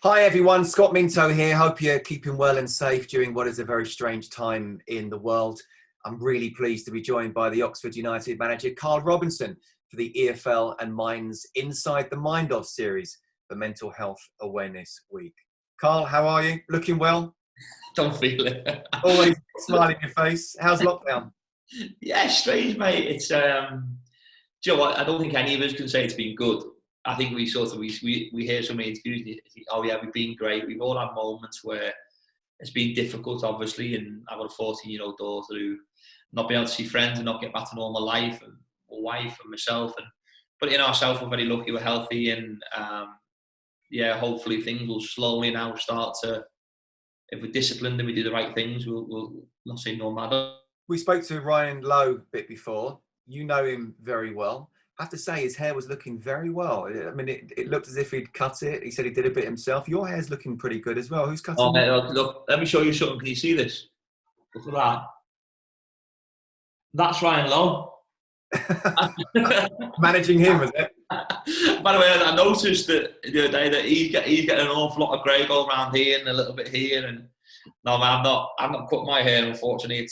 Hi everyone, Scott Minto here. Hope you're keeping well and safe during what is a very strange time in the world. I'm really pleased to be joined by the Oxford United manager, Karl for the EFL and Minds Inside the Mind Of series for Mental Health Awareness Week. Karl, how are you? Looking well? Don't feel it. Always smiling in your face. How's lockdown? Yeah, strange, mate. It's do you know what? I don't think any of us can say it's been good. I think we hear so many interviews. And you think, oh yeah, we've been great. We've all had moments where it's been difficult, obviously, and I've got a 14-year-old daughter who not being able to see friends and not get back to normal life, and my wife and myself, but in ourselves, we're very lucky, we're healthy, and yeah, hopefully things will slowly now start to. If we're disciplined and we do the right things, we'll not say no matter. We spoke to Ryan Lowe a bit before. You know him very well. I have to say his hair was looking very well. I mean, it looked as if he'd cut it. He said he did a bit himself. Your hair's looking pretty good as well. Who's cutting Oh, it? mate, look, let me show you something. Can you see this? Look at that. That's Ryan Lowe. Managing him, was it? By the way, I noticed that the other day that he's getting an awful lot of grey going around here and a little bit here. And no, man, I'm not cutting my hair. Unfortunately,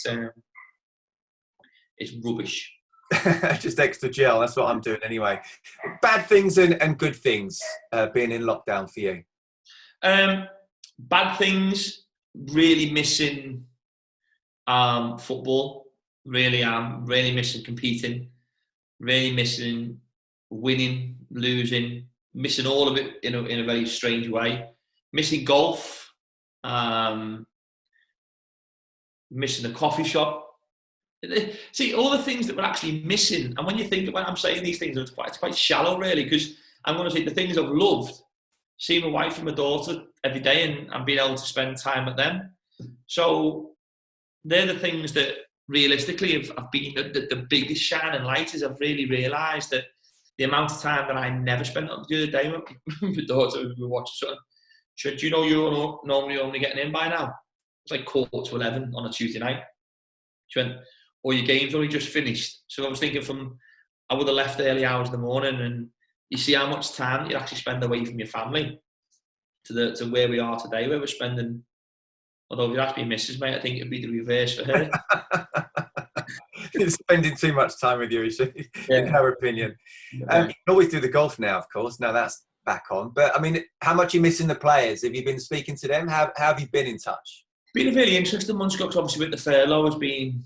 it's rubbish. Just extra gel. That's what I'm doing anyway. Bad things and good things being in lockdown for you. Bad things. Really missing football. Really, I'm really missing competing. Really missing winning, losing, missing all of it in a very strange way. Missing golf. Missing the coffee shop. See, all the things that we're actually missing. And when you think about, I'm saying these things, it's quite shallow, really, because I'm going to say the things I've loved, seeing my wife and my daughter every day and being able to spend time with them. So they're the things that realistically have been the biggest shining light. Is I've really realised that the amount of time that I never spent the other day with my daughter, we were watching something. She said, do you know you're normally only getting in by now? It's like 11:15 on a Tuesday night. She went, oh, your game's only just finished. So I was thinking I would have left early hours in the morning, and you see how much time you actually spend away from your family to where we are today, where we're spending, although if you'd ask me missus, mate, I think it'd be the reverse for her. You're spending too much time with you, Yeah. In her opinion. Yeah. You can always do the golf now, of course. Now that's back on. But I mean, how much are you missing the players? Have you been speaking to them? How have you been in touch? Been a really interesting month, Scott. Obviously, with the furlough has been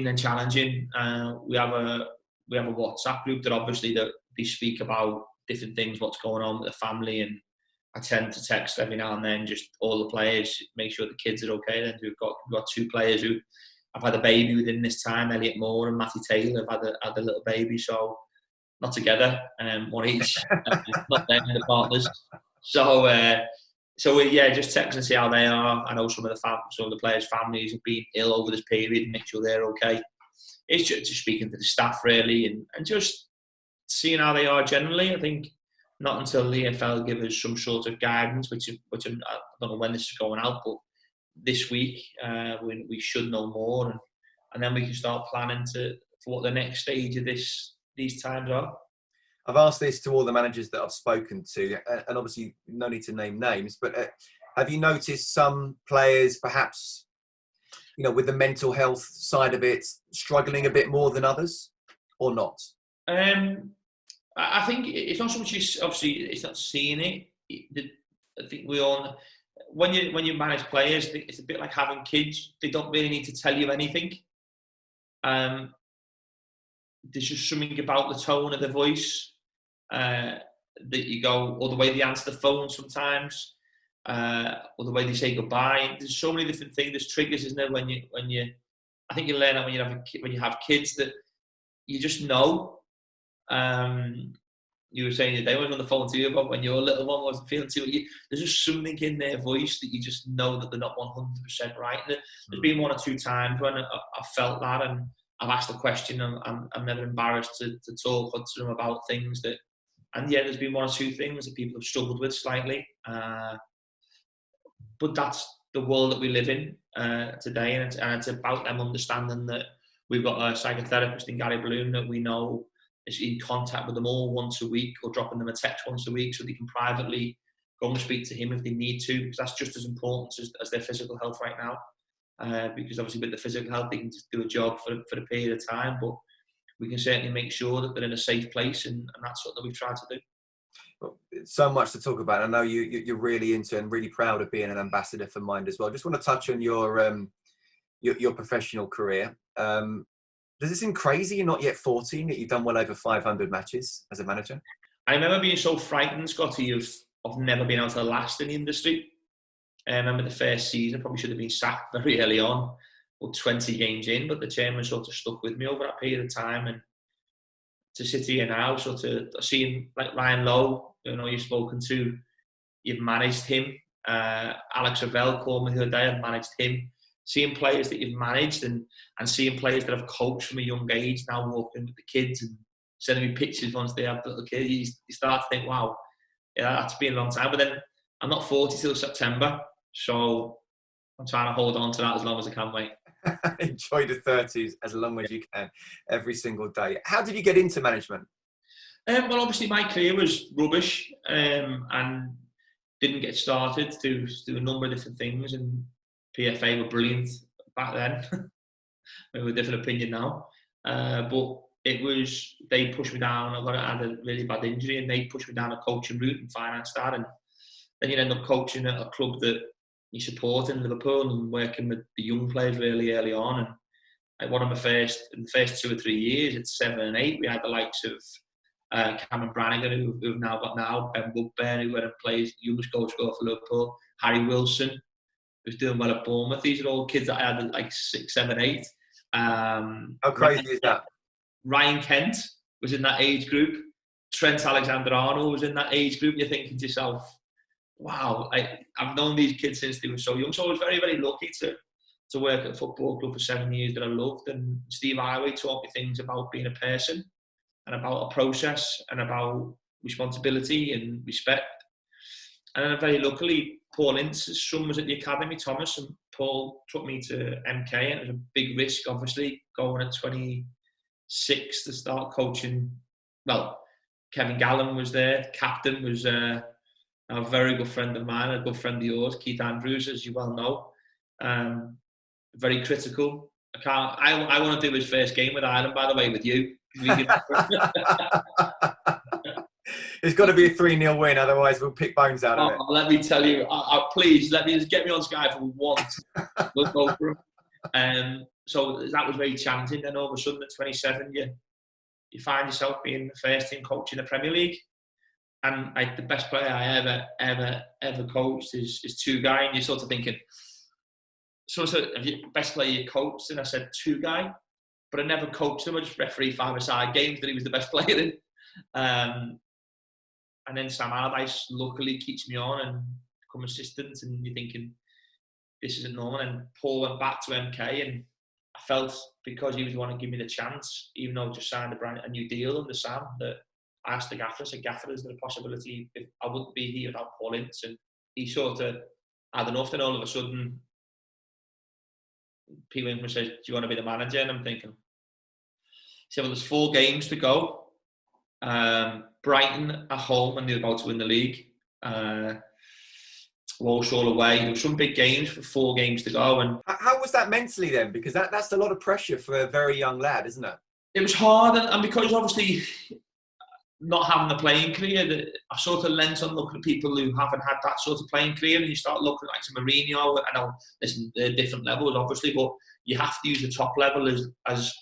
then challenging. We have a WhatsApp group that obviously that they speak about different things, what's going on with the family, and I tend to text every now and then just all the players, make sure the kids are okay. Then we've got two players who have had a baby within this time, Elliot Moore and Matty Taylor have had a little baby, so not together, one each, not them, the partners. So we just text and see how they are. I know some of the players' families have been ill over this period. Make sure they're okay. It's just speaking to the staff really, and just seeing how they are generally. I think not until the EFL give us some sort of guidance, which I don't know when this is going out, but this week we should know more, and then we can start planning for what the next stage of these times are. I've asked this to all the managers that I've spoken to, and obviously no need to name names, but have you noticed some players perhaps, with the mental health side of it, struggling a bit more than others, or not? I think it's not so much obviously it's not seeing it. I think we all, when you manage players, it's a bit like having kids. They don't really need to tell you anything. There's just something about the tone of the voice that you go, or the way they answer the phone sometimes, or the way they say goodbye. There's so many different things. There's triggers, isn't there? When you, I think you learn that when you have kids that you just know. You were saying today, I was on the phone to you about when your little one wasn't feeling too. There's just something in their voice that you just know that they're not 100% right. And there's been one or two times when I felt that, and I've asked the question. I'm never embarrassed to talk to them about things that. And yeah, there's been one or two things that people have struggled with slightly. But that's the world that we live in today, and it's about them understanding that we've got a psychotherapist in Gary Bloom that we know is in contact with them all once a week, or dropping them a text once a week so they can privately go and speak to him if they need to, because that's just as important as their physical health right now. Because obviously with the physical health, they can just do a job for a period of time, but we can certainly make sure that they're in a safe place, and that's what we've tried to do. Well, so much to talk about. I know you're really into and really proud of being an ambassador for Mind as well. Just want to touch on your professional career. Does it seem crazy you're not yet 14, that you've done well over 500 matches as a manager? I remember being so frightened, Scotty, of never being able to last in the industry. I remember the first season, probably should have been sacked very early on, or 20 games in, but the chairman sort of stuck with me over that period of time. And to sit here now, sort of seeing like Ryan Lowe, you've spoken to, you've managed him. Alex Ravel called me the other day, I've managed him. Seeing players that you've managed and seeing players that have coached from a young age, now walking with the kids and sending me pictures once they have little kids, you start to think, wow, yeah, that's been a long time. But then I'm not 40 till September, so I'm trying to hold on to that as long as I can, mate. Enjoy the 30s as long as you can, every single day. How did you get into management? Well, obviously my career was rubbish, and didn't get started to do a number of different things, and PFA were brilliant back then. We have a different opinion now, but they pushed me down. I had a really bad injury, and they pushed me down a coaching route and financed that, and then you end up coaching at a club that you support in Liverpool and working with the young players really early on. And like in the first 2 or 3 years, at 7 and 8, we had the likes of Cameron Brannigan, who've now got Ben Woodburn, who went and plays youth goal scorer for Liverpool, Harry Wilson, who's doing well at Bournemouth. These are all kids that I had at like 6, 7, 8. How crazy is that? Ryan Kent was in that age group. Trent Alexander-Arnold was in that age group. You're thinking to yourself, wow, I've known these kids since they were so young. So I was very, very lucky to work at a football club for 7 years that I loved. And Steve Highway taught me things about being a person and about a process and about responsibility and respect. And then very luckily, Paul Ince's son was at the academy, Thomas, and Paul took me to MK, and it was a big risk, obviously, going at 26 to start coaching. Well, Kevin Gallen was there, captain was a very good friend of mine, a good friend of yours, Keith Andrews, as you well know. Very critical. I want to do his first game with Ireland, by the way, with you. It's got to be a 3-0 win, otherwise we'll pick bones out of it. Let me tell you, please, let me just get me on Sky for once. We'll go for him. So that was very challenging. Then all of a sudden at 27, you find yourself being the first team coach in the Premier League. And like the best player I ever coached is Two-Guy, and you're sort of thinking, so have you best player you coached? And I said Two-Guy, but I never coached him. I just refereed 5-a-side games that he was the best player in. And then Sam Allardyce luckily keeps me on and become assistant, and you're thinking, this isn't normal. And Paul went back to MK, and I felt, because he was the one to give me the chance, even though I just signed a new deal under Sam, that I asked the gaffer, I said, Gaffer, is there a possibility if I wouldn't be here without Paul Ince? And he sort of had enough, and all of a sudden, P. Winkman says, do you want to be the manager? And I'm thinking, so there's 4 games to go. Brighton at home, and they're about to win the league. Walsall away. There were some big games for 4 games to go. And how was that mentally then? Because that's a lot of pressure for a very young lad, isn't it? It was hard, and because obviously not having a playing career, I sort of lent on looking at people who haven't had that sort of playing career, and you start looking like some Mourinho. I know they're different levels, obviously, but you have to use the top level as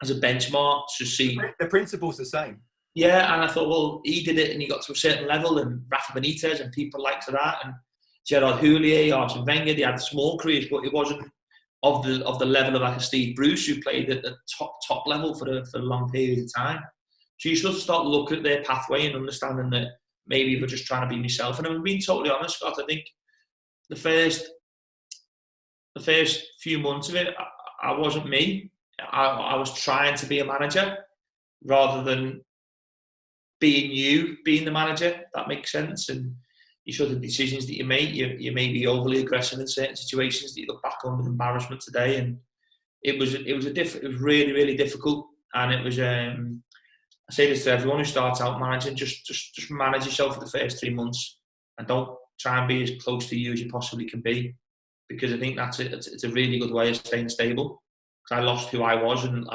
a benchmark to see. The principle's the same. Yeah, and I thought, well, he did it and he got to a certain level, and Rafa Benitez and people like that, and Gerard Houllier, Arsene Wenger, they had small careers, but it wasn't of the level of like a Steve Bruce, who played at the top level for a long period of time. So you sort of start looking at their pathway and understanding that maybe we're just trying to be myself. And I'm being totally honest, Scott, I think the first few months of it, I wasn't me. I was trying to be a manager rather than being the manager. That makes sense. And you sort of decisions that you make, you may be overly aggressive in certain situations that you look back on with embarrassment today. And it was really, really difficult. And it was, I say this to everyone who starts out managing, just manage yourself for the first 3 months. and don't try and be as close to you as you possibly can be, because I think it's a really good way of staying stable. Because I lost who I was and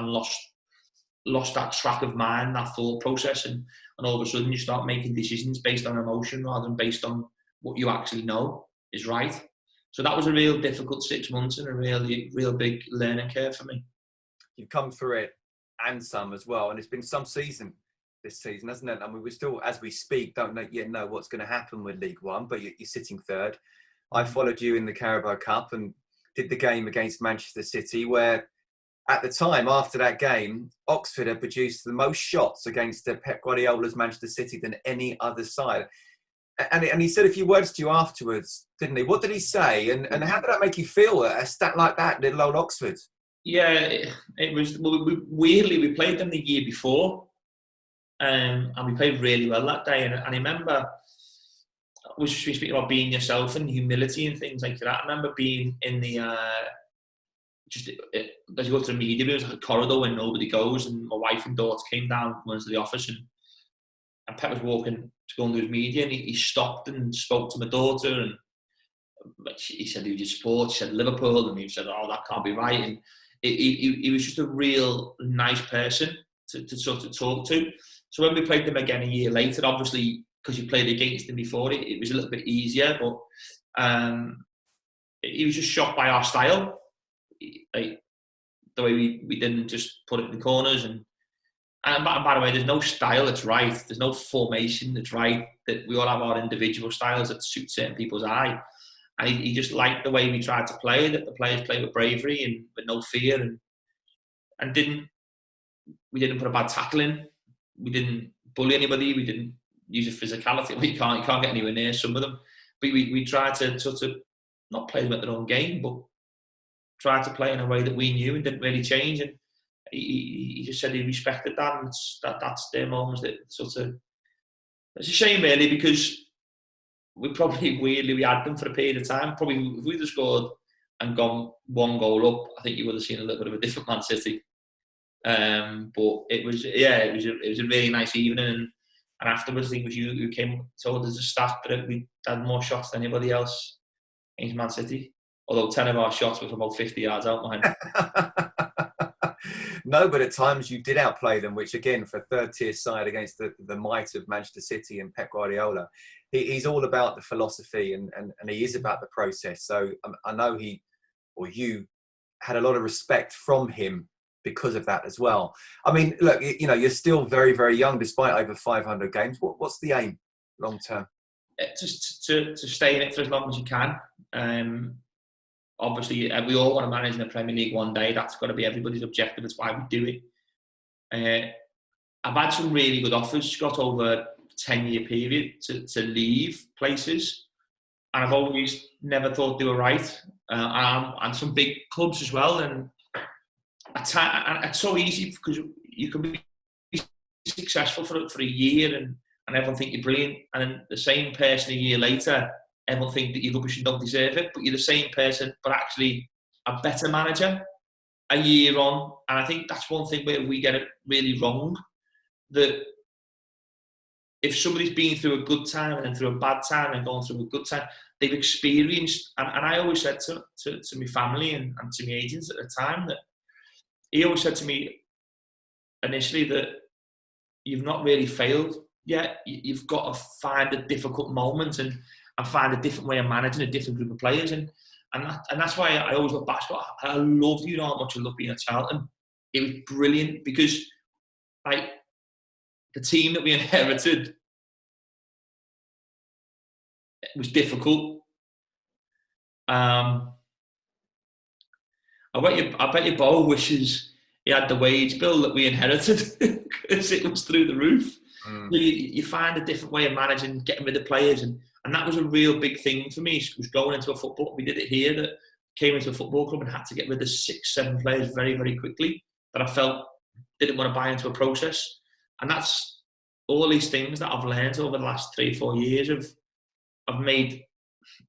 lost that track of mind, that thought process, and all of a sudden you start making decisions based on emotion rather than based on what you actually know is right. So that was a real difficult 6 months and a real big learning curve for me. You've come through it and some as well, and it's been some season this season, hasn't it? I mean, we still, as we speak, don't yet know what's going to happen with League One, but you're sitting third. I followed you in the Carabao Cup and did the game against Manchester City, where at the time, after that game, Oxford had produced the most shots against Pep Guardiola's Manchester City than any other side. And he said a few words to you afterwards, didn't he? What did he say? And how did that make you feel, a stat like that, little old Oxford? Yeah, it was, weirdly, we played them the year before, and we played really well that day. And I remember, we speaking about being yourself and humility and things like that. I remember being in the, as you go to the media room, it was like a corridor where nobody goes, and my wife and daughter came down from into the office, and Pep was walking to go and do his media, and he stopped and spoke to my daughter, and he said, "Who did you support?" She said, "Liverpool," and he said, "Oh, that can't be right." And he was just a real nice person to sort of talk to. So when we played them again a year later, obviously, because you played against them before, it was a little bit easier, but he was just shocked by our style. Like, the way we didn't just put it in the corners, and by the way, there's no style that's right. There's no formation that's right. That we all have our individual styles that suit certain people's eye. And he just liked the way we tried to play, that the players play with bravery and with no fear, and we didn't put a bad tackle in. We didn't bully anybody. We didn't use a physicality. You can't get anywhere near some of them. But we tried to sort of not play them at their own game, but tried to play in a way that we knew and didn't really change. And he just said he respected that, and that's their moments that sort of. It's a shame, really, because we had them for a period of time. Probably if we'd have scored and gone one goal up, I think you would have seen a little bit of a different Man City. But it was a really nice evening, and afterwards I think it was you who came told us as a staff that we had more shots than anybody else against Man City. Although 10 of our shots were from about 50 yards out behind. No, but at times you did outplay them, which again, for a third-tier side against the might of Manchester City and Pep Guardiola, he's all about the philosophy and he is about the process. So I know you had a lot of respect from him because of that as well. I mean, look, you're still very, very young despite over 500 games. What's the aim long term? Just to stay in it for as long as you can. Obviously, we all want to manage in the Premier League one day. That's got to be everybody's objective. That's why we do it. I've had some really good offers, Scott, over a 10-year period to leave places. And I've always never thought they were right. And some big clubs as well. And it's so easy because you can be successful for a year and everyone think you're brilliant. And then the same person a year later, everyone think that you're rubbish and don't deserve it, but you're the same person, but actually a better manager a year on. And I think that's one thing where we get it really wrong, that if somebody's been through a good time and then through a bad time and gone through a good time, they've experienced, and I always said to my family and to my agents at the time, that he always said to me initially that you've not really failed yet. You've got to find a difficult moment and find a different way of managing a different group of players. And that's why I always look back. I loved, how much I loved being at Charlton. It was brilliant because like the team that we inherited, it was difficult. I bet you Bo wishes he had the wage bill that we inherited because it was through the roof. You find a different way of managing, getting rid of players, and that was a real big thing for me. Was going into a football. We did it here. That came into a football club and had to get rid of 6-7 players very, very quickly. That I felt didn't want to buy into a process, and that's all these things that I've learned over the last 3 or 4 years have made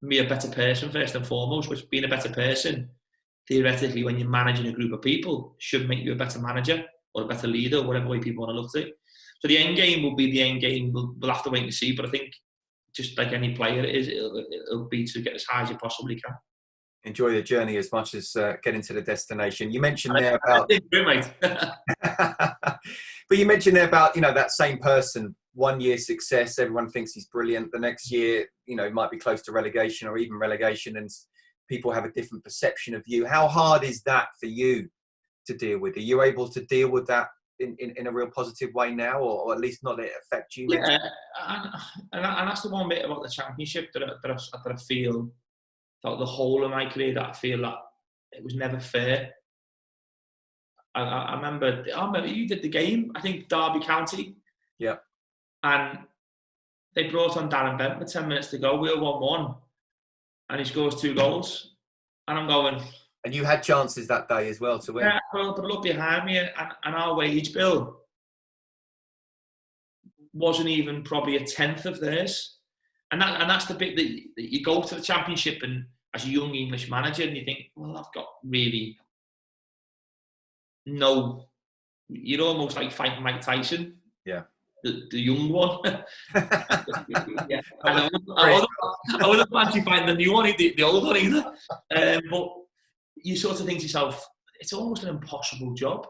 me a better person first and foremost. Which being a better person, theoretically, when you're managing a group of people, should make you a better manager or a better leader, or whatever way people want to look at it. So the end game will be the end game. We'll have to wait and see. But I think just like any player it is, it'll be to get as high as you possibly can. Enjoy the journey as much as getting to the destination. You mentioned there about, but you mentioned there about, you know, that same person, 1 year success, everyone thinks he's brilliant. The next year, you know, might be close to relegation or even relegation, and people have a different perception of you. How hard is that for you to deal with? Are you able to deal with that in a real positive way now, or at least not let it affect you? Yeah, and that's the one bit about the Championship that I feel, throughout the whole of my career, that I feel that it was never fair. I remember you did the game, I think Derby County. Yeah. And they brought on Darren Bent with 10 minutes to go. We were 1-1. And he scores 2 goals. And I'm going... And you had chances that day as well to win. Yeah, but look behind me, and our wage bill wasn't even probably a tenth of theirs. And that's the bit that you go to the Championship, and as a young English manager, and you think, well, I've got really no... You're almost like fighting Mike Tyson. Yeah. The young one. Yeah. I wouldn't fancy fighting the new one, the old one either. But you sort of think to yourself, it's almost an impossible job.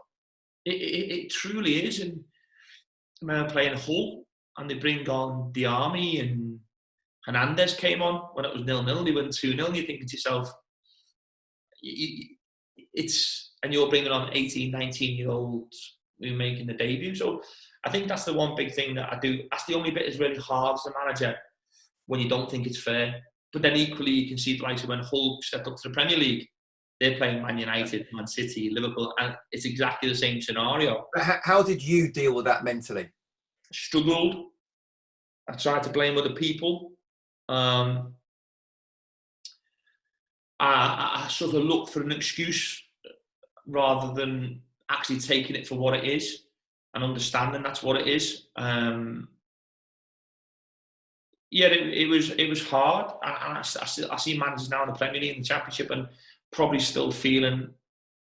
It truly is. And I remember playing Hull, and they bring on the Army, and Hernandez came on when it was 0-0. They won 2-0. And you're thinking to yourself, and you're bringing on 18, 19-year-olds who are making the debut. So I think that's the one big thing that I do. That's the only bit that's really hard as a manager, when you don't think it's fair. But then equally, you can see the likes of when Hull stepped up to the Premier League, they're playing Man United, Man City, Liverpool, and it's exactly the same scenario. How did you deal with that mentally? Struggled. I tried to blame other people. I sort of looked for an excuse rather than actually taking it for what it is and understanding that's what it is. Yeah, it was hard. I see managers now in the Premier League and the Championship and probably still feeling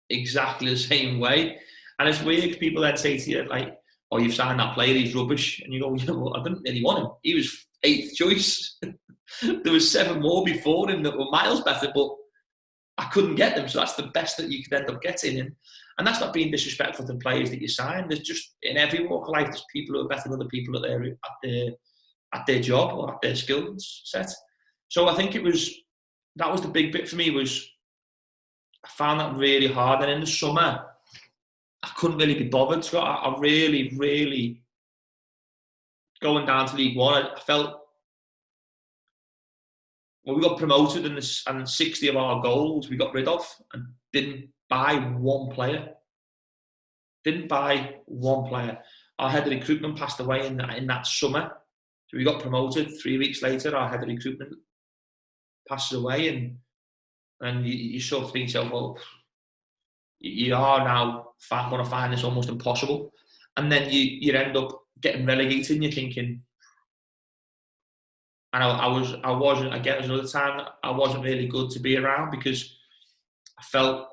exactly the same way. And it's weird because people then say to you, like, oh, you've signed that player, he's rubbish. And you go, yeah, well, I didn't really want him. He was 8th choice. There was 7 more before him that were miles better, but I couldn't get them. So that's the best that you could end up getting. And that's not being disrespectful to players that you sign. There's just, in every walk of life, there's people who are better than other people at their job or at their skill set. So I think that was the big bit for me, was I found that really hard. And in the summer, I couldn't really be bothered, Scott. I really, really, going down to League One, I felt, well, we got promoted and 60 of our goals we got rid of and didn't buy one player. Our head of recruitment passed away in that summer. So we got promoted. 3 weeks later, our head of recruitment passes away, and you sort of think to yourself, well, you are now going to find this almost impossible. And then you end up getting relegated, and you're thinking, and I wasn't, again, it was another time, I wasn't really good to be around, because I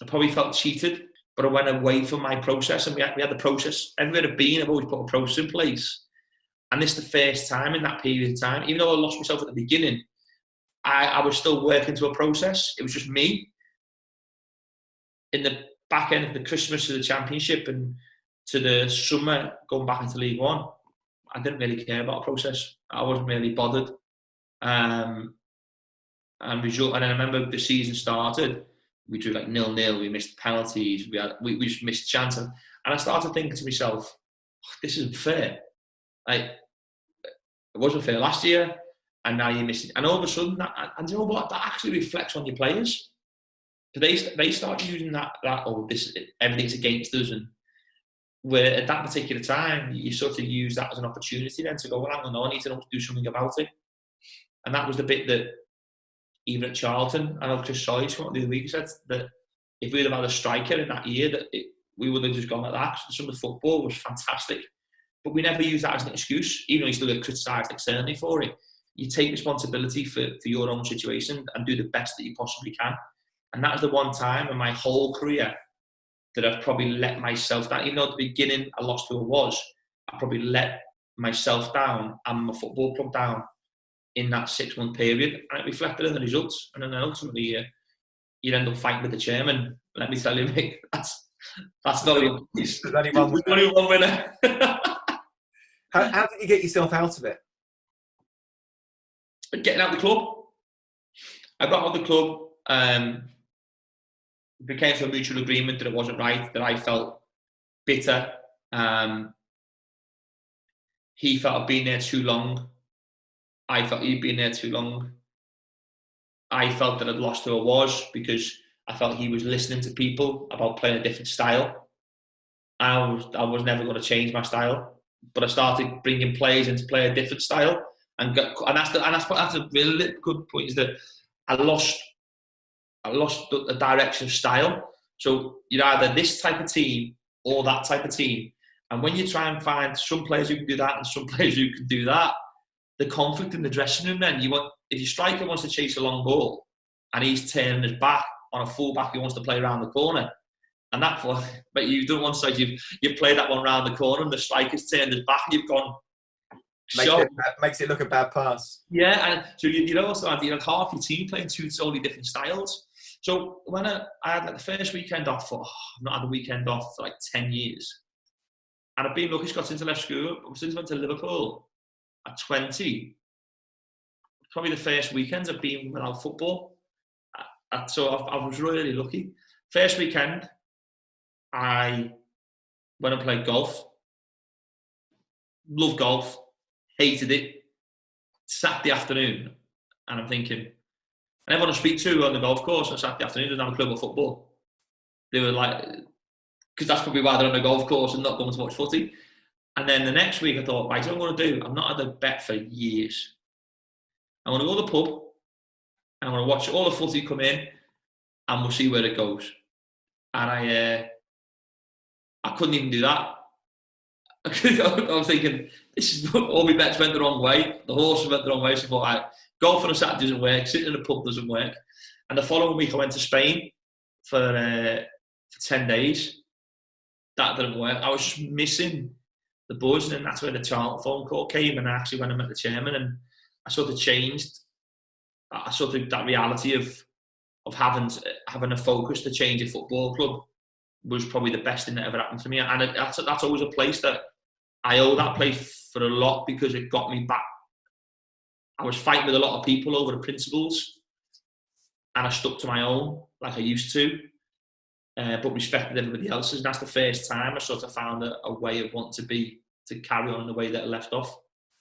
probably felt cheated, but I went away from my process, and we had the process. Everywhere I've been, I've always put a process in place. And this is the first time in that period of time, even though I lost myself at the beginning, I was still working to a process. It was just me. In the back end of the Christmas of the Championship and to the summer going back into League One, I didn't really care about a process. I wasn't really bothered. And then I remember the season started, we drew like 0-0, we missed penalties, we just missed chances. And I started thinking to myself, oh, this isn't fair. Like, it wasn't fair last year, and now you're missing. And all of a sudden, and you know what? That actually reflects on your players. So they start using that everything's against us, and where at that particular time you sort of use that as an opportunity then to go, well, hang on, I need to do something about it. And that was the bit that even at Charlton, I know Chris Solly the other week said that if we'd have had a striker in that year, we would have just gone like that. Some of the football was fantastic, but we never used that as an excuse, even though you still get criticised externally for it. You take responsibility for your own situation and do the best that you possibly can. And that was the one time in my whole career that I've probably let myself down. Even though at the beginning I lost who I was, I probably let myself down and my football club down in that 6-month period, and it reflected in the results. And then ultimately, you end up fighting with the chairman. Let me tell you, mate, that's not a good piece. There's only one winner. Only one winner. How did you get yourself out of it? Getting out of the club. I got out of the club. We came to a mutual agreement that it wasn't right, that I felt bitter. He felt I'd been there too long. I felt he'd been there too long. I felt that I'd lost who I was because I felt he was listening to people about playing a different style. I was never going to change my style, but I started bringing players in to play a different style, and that's a really good point. Is that I lost the direction of style. So you're either this type of team or that type of team. And when you try and find some players who can do that and some players who can do that, the conflict in the dressing room, then if your striker wants to chase a long ball and he's turning his back on a full-back who wants to play around the corner, and but you've done one side, you've played that one round the corner and the striker's turned his back and you've gone. Makes it look a bad pass. Yeah, and so you also have half your team playing two totally different styles. So when I had the first weekend off, I've not had a weekend off for 10 years. And I've been lucky, got since I left school, since I went to Liverpool at 20, probably the first weekends I've been without football. So I was really lucky. First weekend, I went and played golf. Loved golf, hated it. Saturday afternoon, and I'm thinking, and everyone I speak to on the golf course on Saturday afternoon doesn't have a club of football. They were because that's probably why they're on the golf course and not going to watch footy. And then the next week I thought, right, what I'm going to do, I've not had a bet for years. I'm going to go to the pub, and I'm going to watch all the footy come in, and we'll see where it goes. And I couldn't even do that. I was thinking, all my bets went the wrong way. The horses went the wrong way. So I thought, right, golf on a Saturday doesn't work. Sitting in a pub doesn't work. And the following week I went to Spain for 10 days. That didn't work. I was just missing the buzz, and that's where the phone call came. And I actually went and met the chairman, and I sort of changed. I sort of that reality of having a focus to change a football club was probably the best thing that ever happened to me. And that's always a place that I owe that place for a lot, because it got me back. I was fighting with a lot of people over the principles, and I stuck to my own like I used to. But respected everybody else's. And that's the first time I sort of found a way of wanting to carry on in the way that I left off.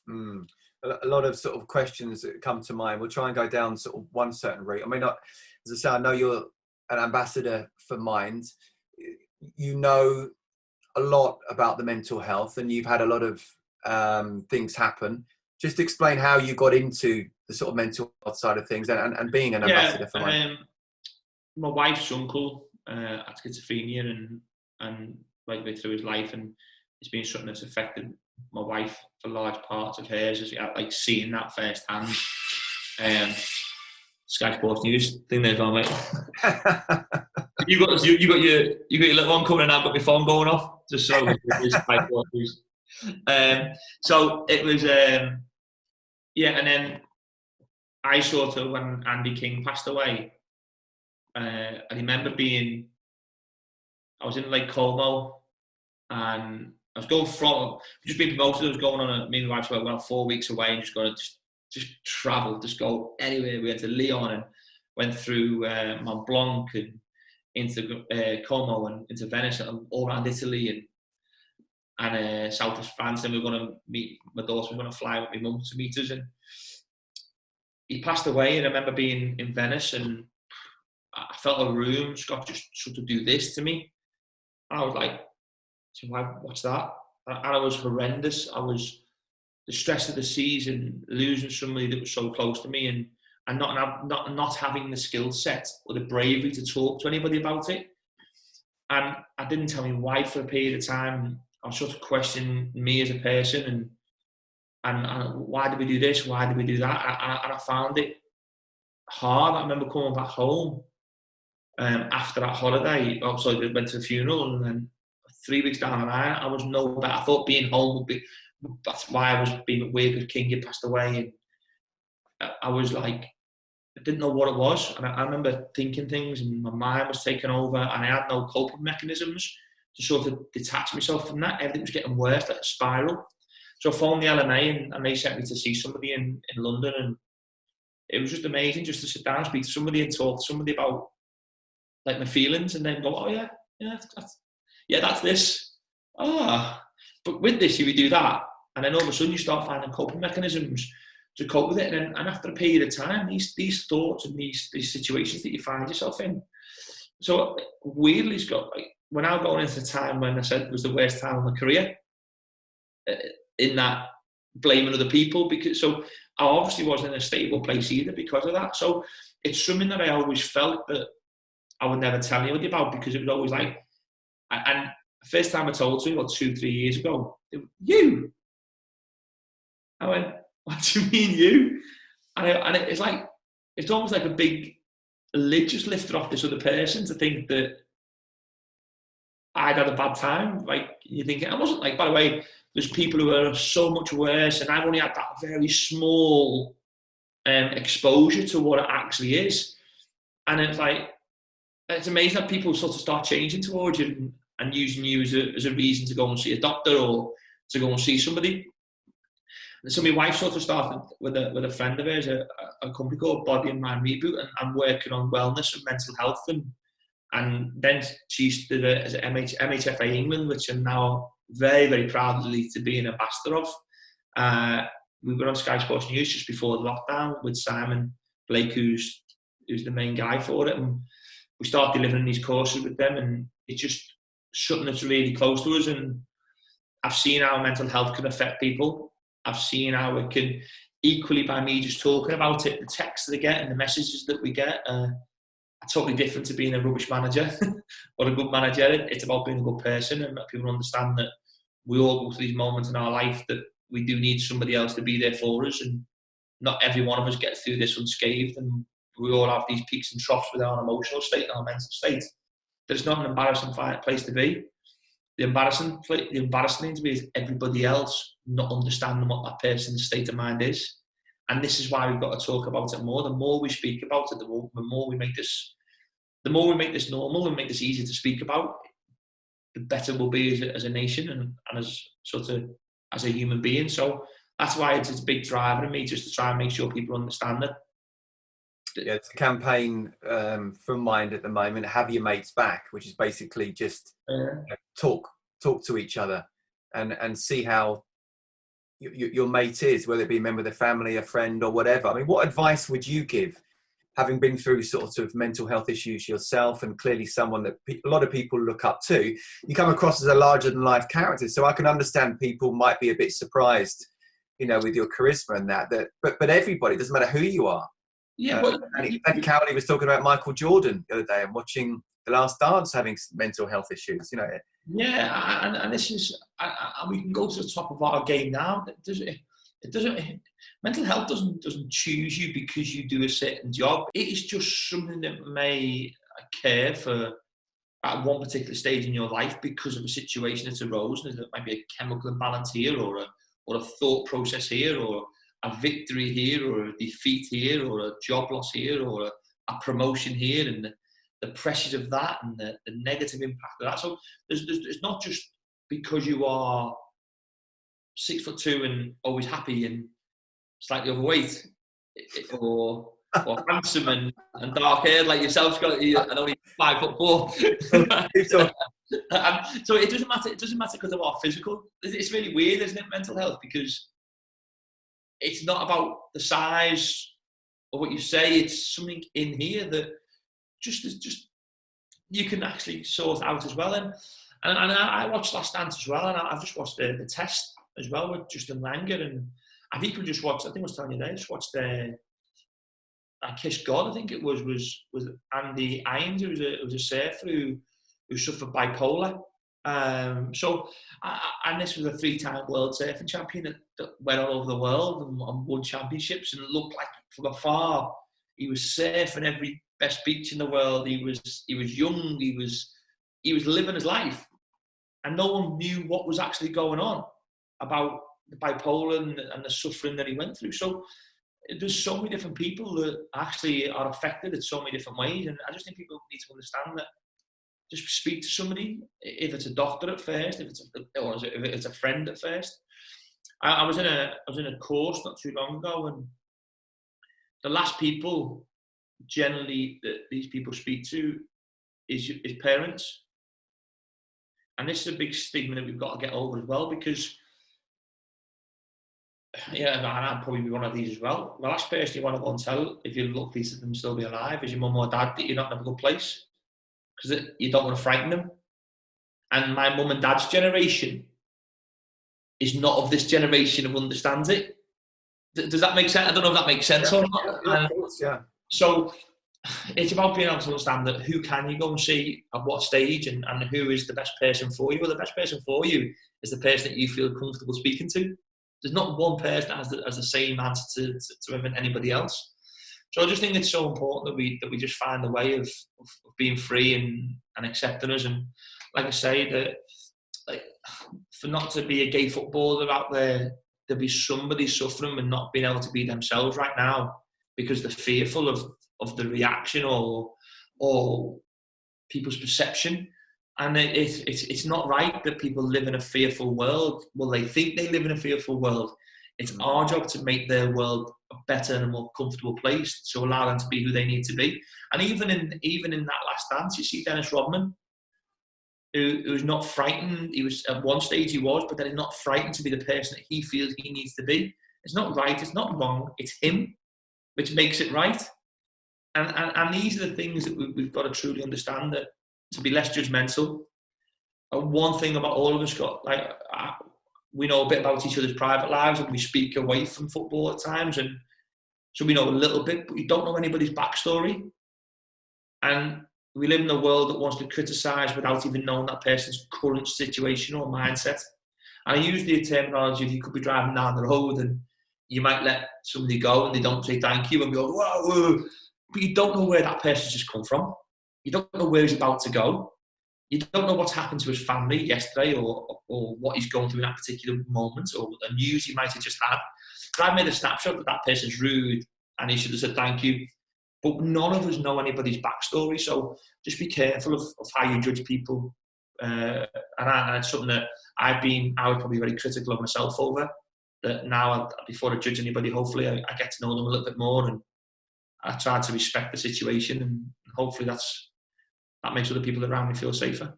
A lot of sort of questions that come to mind. We'll try and go down sort of one certain route. I mean, as I say, I know you're an ambassador for Mind. You know a lot about the mental health, and you've had a lot of things happen. Just explain how you got into the sort of mental health side of things and being an ambassador for Mind. My wife's uncle had schizophrenia and right the way through his life, and it's been something that's affected my wife for large parts of hers, as like seeing that firsthand. Sky Sports News thing there's on, mate. you got your little one coming in. I've got my phone going off just so Sky Sports News. So it was and then I sort of, when Andy King passed away, I remember I was in Lake Como, and I was going from, just being promoted. I was going on me and my wife were about 4 weeks away, and just going to just travel, just go anywhere. We went to Lyon and went through Mont Blanc and into Como and into Venice and all around Italy and south of France. And we were going to meet my daughter. We were going to fly with my mum to meet us. And he passed away. And I remember being in Venice, and I felt a room, Scott, just sort of do this to me. And I was like, what's that? And I was horrendous. I was the stress of the season, losing somebody that was so close to me, and not having the skill set or the bravery to talk to anybody about it. And I didn't tell my wife for a period of time. I was sort of questioning me as a person, and why did we do this? Why did we do that? And I found it hard. I remember coming back home after that holiday. Also, I went to the funeral, and then 3 weeks down the line, I was no better. I thought being home that's why I was being at work because King had passed away, and I was like, I didn't know what it was, and I remember thinking things, and my mind was taken over, and I had no coping mechanisms to sort of detach myself from that. Everything was getting worse, like a spiral. So I phoned the LMA, and they sent me to see somebody in London, and it was just amazing just to sit down and speak to somebody and talk to somebody about like my feelings, and then go, oh yeah, that's this. But with this, you would do that, and then all of a sudden you start finding coping mechanisms to cope with it, and after a period of time, these thoughts and these situations that you find yourself in. So weirdly, Scott, like when I was going into the time when I said it was the worst time of my career, in that blaming other people, because so I obviously wasn't in a stable place either because of that. So it's something that I always felt that I would never tell anybody about, because it was always like, and the first time I told you, about 2-3 years ago, you. I went, what do you mean you? And it's like, it's almost like a big lid just lifted off this other person to think that I'd had a bad time. Like, you think, I wasn't like, by the way, there's people who are so much worse, and I've only had that very small exposure to what it actually is. And it's like, it's amazing that people sort of start changing towards you and using you as a reason to go and see a doctor or to go and see somebody. And so my wife sort of started with a friend of hers, a company called Body and Mind Reboot, and I'm working on wellness and mental health. And then she did it as MHFA England, which I'm now very, very proudly to be an ambassador of. We were on Sky Sports News just before the lockdown with Simon Blake, who's the main guy for it. And we started delivering these courses with them, and it's just something that's really close to us. And I've seen how mental health can affect people. I've seen how it can, equally by me just talking about it, the texts that I get and the messages that we get are totally different to being a rubbish manager or a good manager. It's about being a good person, and that people understand that we all go through these moments in our life that we do need somebody else to be there for us, and not every one of us gets through this unscathed, and we all have these peaks and troughs with our emotional state and our mental state. There's not an embarrassing place to be. The embarrassing thing to me is everybody else not understanding what that person's state of mind is. And this is why we've got to talk about it more. The more we speak about it, the more we make this normal and make this easy to speak about, the better we'll be as a nation and as sort of as a human being. So that's why it's a big driver in me, just to try and make sure people understand it. Yeah, it's a campaign from Mind at the moment, Have Your Mates Back, which is basically just talk to each other and see how your mate is, whether it be a member of the family, a friend, or whatever. I mean, what advice would you give, having been through sort of mental health issues yourself, and clearly someone that a lot of people look up to? You come across as a larger than life character, so I can understand people might be a bit surprised, with your charisma and that. But everybody, doesn't matter who you are. Yeah, and Karl was talking about Michael Jordan the other day and watching The Last Dance having mental health issues. Yeah, and this is, we can go to the top of our game now. Mental health doesn't choose you because you do a certain job. It is just something that may occur for at one particular stage in your life because of a situation that's arose, and there might be a chemical imbalance here, or a thought process here, or a victory here, or a defeat here, or a job loss here, or a promotion here, and the pressures of that and the negative impact of that. So it's not just because you are 6'2" and always happy and slightly overweight, or handsome and dark haired like yourself, Scott, and only 5'4". So it doesn't matter. It doesn't matter because of our physical. It's really weird, isn't it, mental health? Because it's not about the size of what you say. It's something in here that just you can actually sort out as well. And I watched Last Dance as well, and I've just watched the test as well with Justin Langer, and I've even just watched, I think I was telling you there, I just watched I Kiss God, I think it was Andy Irons, who was a surfer who suffered bipolar. And this was a 3-time world surfing champion that went all over the world and won championships, and looked like from afar he was surfing every best beach in the world. He was young. He was living his life, and no one knew what was actually going on about the bipolar and the suffering that he went through. So there's so many different people that actually are affected in so many different ways, and I just think people need to understand that. Just speak to somebody, if it's a doctor at first, if it's a friend at first. I was in a course not too long ago, and the last people generally that these people speak to is parents. And this is a big stigma that we've got to get over as well, because, yeah, and I'd probably be one of these as well. The last person you want to go and tell, if you're lucky to them still be alive, is your mum or dad that you're not in a good place, because you don't want to frighten them. And my mum and dad's generation is not of this generation who understands it. Does that make sense? I don't know if that makes sense or not. Yeah, of course, yeah. So it's about being able to understand that who can you go and see at what stage, and who is the best person for you. Well, the best person for you is the person that you feel comfortable speaking to. There's not one person that has the same answer to anybody else. So I just think it's so important that we just find a way of being free and accepting us. And like I say, that for not to be a gay footballer out there, there'll be somebody suffering and not being able to be themselves right now because they're fearful of the reaction or people's perception. And it's not right that people live in a fearful world. Well, they think they live in a fearful world. It's our job to make their world a better and a more comfortable place, to allow them to be who they need to be. And even in that last dance, you see Dennis Rodman, who's not frightened. He was at one stage, but then he's not frightened to be the person that he feels he needs to be. It's not right. It's not wrong. It's him, which makes it right. And these are the things that we've got to truly understand, that to be less judgmental. One thing about all of us, we know a bit about each other's private lives, and we speak away from football at times, and so we know a little bit, but you don't know anybody's backstory. And we live in a world that wants to criticise without even knowing that person's current situation or mindset. And I use the terminology of, you could be driving down the road and you might let somebody go and they don't say thank you and go, whoa, but you don't know where that person's just come from. You don't know where he's about to go. You don't know what's happened to his family yesterday or what he's going through in that particular moment, or the news he might have just had. But I've made a snapshot that person's rude and he should have said thank you. But none of us know anybody's backstory, so just be careful of how you judge people. And it's something that I was probably very critical of myself over. That now, before I judge anybody, hopefully I get to know them a little bit more, and I try to respect the situation, and hopefully that makes other people around me feel safer.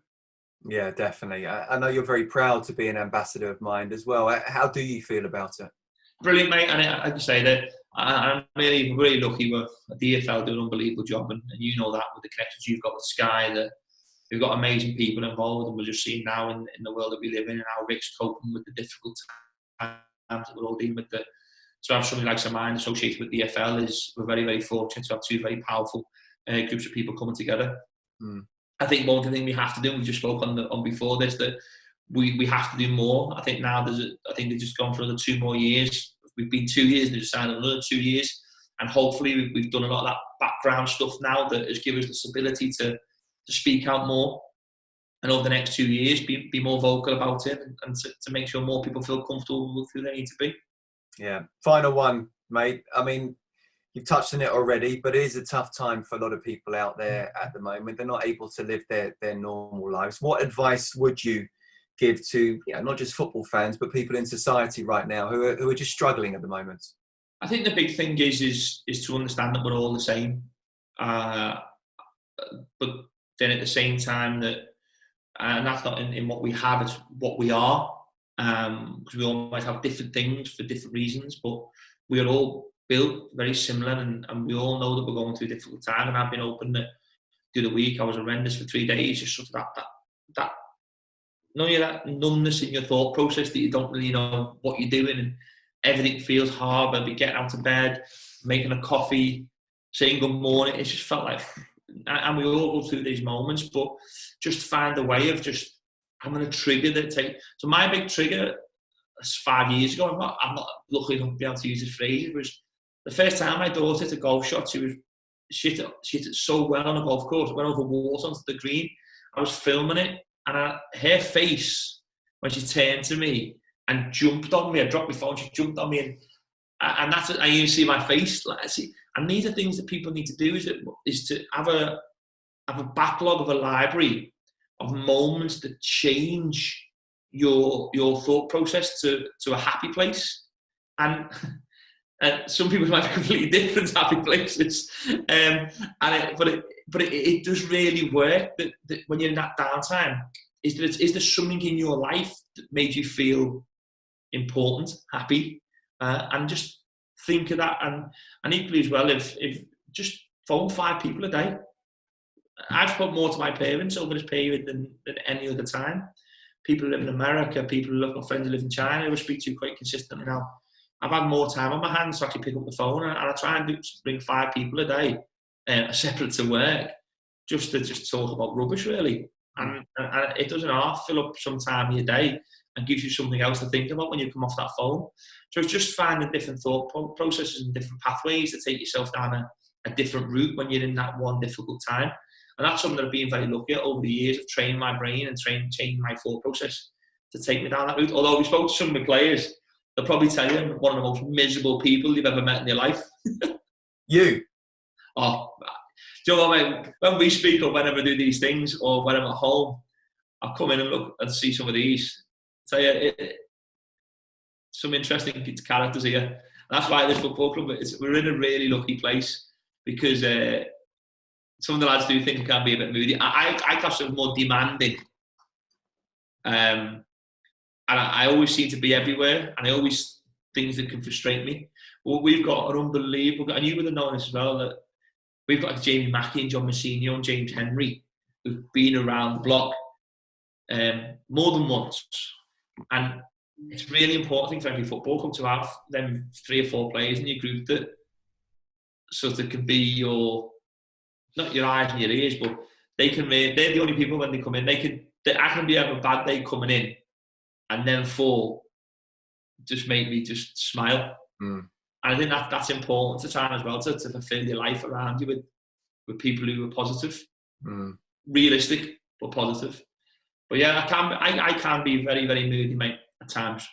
Yeah, definitely. I know you're very proud to be an ambassador of Mind as well. How do you feel about it? Brilliant, mate. And I can say that I'm really lucky with the EFL doing an unbelievable job, and you know that with the connections you've got with Sky, that we've got amazing people involved, and we're just seeing now in the world that we live in and how Rick's coping with the difficult times that we're all dealing with. To have something like Mind associated with the EFL we're very, very fortunate to have two very powerful groups of people coming together. I think one thing we have to do, and we just spoke on before this, that we have to do more. I think now they've just gone for another 2 more years. We've been 2 years, and they've decided another 2 years, and hopefully we've done a lot of that background stuff now that has given us this ability to speak out more, and over the next 2 years be more vocal about it, and to make sure more people feel comfortable with who they need to be. Yeah. Final one, mate. I mean, you've touched on it already, but it is a tough time for a lot of people out there at the moment. They're not able to live their normal lives. What advice would you give to, not just football fans, but people in society right now who are just struggling at the moment? I think the big thing is to understand that we're all the same. But then at the same time and that's not in what we have, it's what we are. Because we all might have different things for different reasons, but we are all built very similar, and we all know that we're going through a difficult time. And I've been open that through the week I was horrendous for 3 days, just sort of that numbness in your thought process, that you don't really know what you're doing, and everything feels hard. But be getting out of bed, making a coffee, saying good morning, it just felt like, and we all go through these moments, but just find a way of just having a trigger that so my big trigger 5 years ago, I'm not lucky enough to be able to use this phrase. It was the first time my daughter hit a golf shot. She hit it so well on a golf course. It went over water onto the green. I was filming it, and her face when she turned to me and jumped on me. I dropped my phone, she jumped on me, and that's it. And you see my face. Like, see, and these are things that people need to do, is to have a backlog of a library of moments that change your thought process to a happy place. And some people might have completely different happy places, but it does really work. That when you're in that downtime, is there something in your life that made you feel important, happy, and just think of that. And equally as well, if just phone 5 people a day. I've spoke more to my parents over this period than any other time. People who live in America, people who have got friends who live in China, who I speak to quite consistently now. I've had more time on my hands to actually pick up the phone, and I try and bring 5 people a day, separate to work, just to talk about rubbish, really. And it doesn't half fill up some time of your day and gives you something else to think about when you come off that phone. So it's just finding different thought processes and different pathways to take yourself down a different route when you're in that one difficult time. And that's something that I've been very lucky at over the years of training my brain and changing my thought process to take me down that route. Although we spoke to some of the players, they'll probably tell you I'm one of the most miserable people you've ever met in your life. You? Oh, do you know what, mate? When we speak or whenever I do these things or when I'm at home, I'll come in and look and see some of these. Tell you, some interesting characters here. And that's why this football club, we're in a really lucky place because some of the lads do think it can be a bit moody. I class them more demanding. And I always seem to be everywhere, and I always things that can frustrate me. Well, we've got an unbelievable, and you would have known this as well, that we've got Jamie Mackie and John Messina and James Henry who've been around the block more than once. And it's really important thing for every football club to have them 3 or 4 players in your group that sort of can be your, not your eyes and your ears, but they're the only people when they come in, I can have a bad day coming in and then 4 just make me just smile. And I think that's important to try as well, to fulfill your life around you with people who are positive, realistic but positive. But yeah, I can be very, very moody, mate, at times.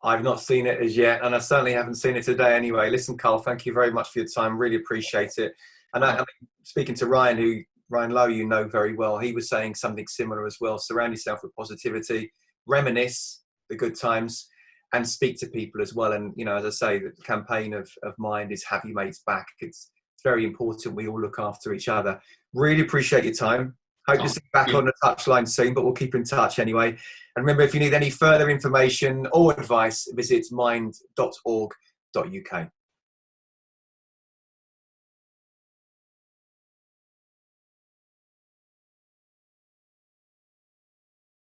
I've not seen it as yet, and I certainly haven't seen it today anyway. Listen, Karl, thank you very much for your time. Really appreciate it. And I mean, speaking to Ryan Lowe, you know very well, he was saying something similar as well. Surround yourself with positivity, reminisce the good times, and speak to people as well. And, you know, as I say, the campaign of mine is Have Your Mates Back. It's very important we all look after each other. Really appreciate your time. Hope to see you back on the touchline soon, but we'll keep in touch anyway. And remember, if you need any further information or advice, visit mind.org.uk.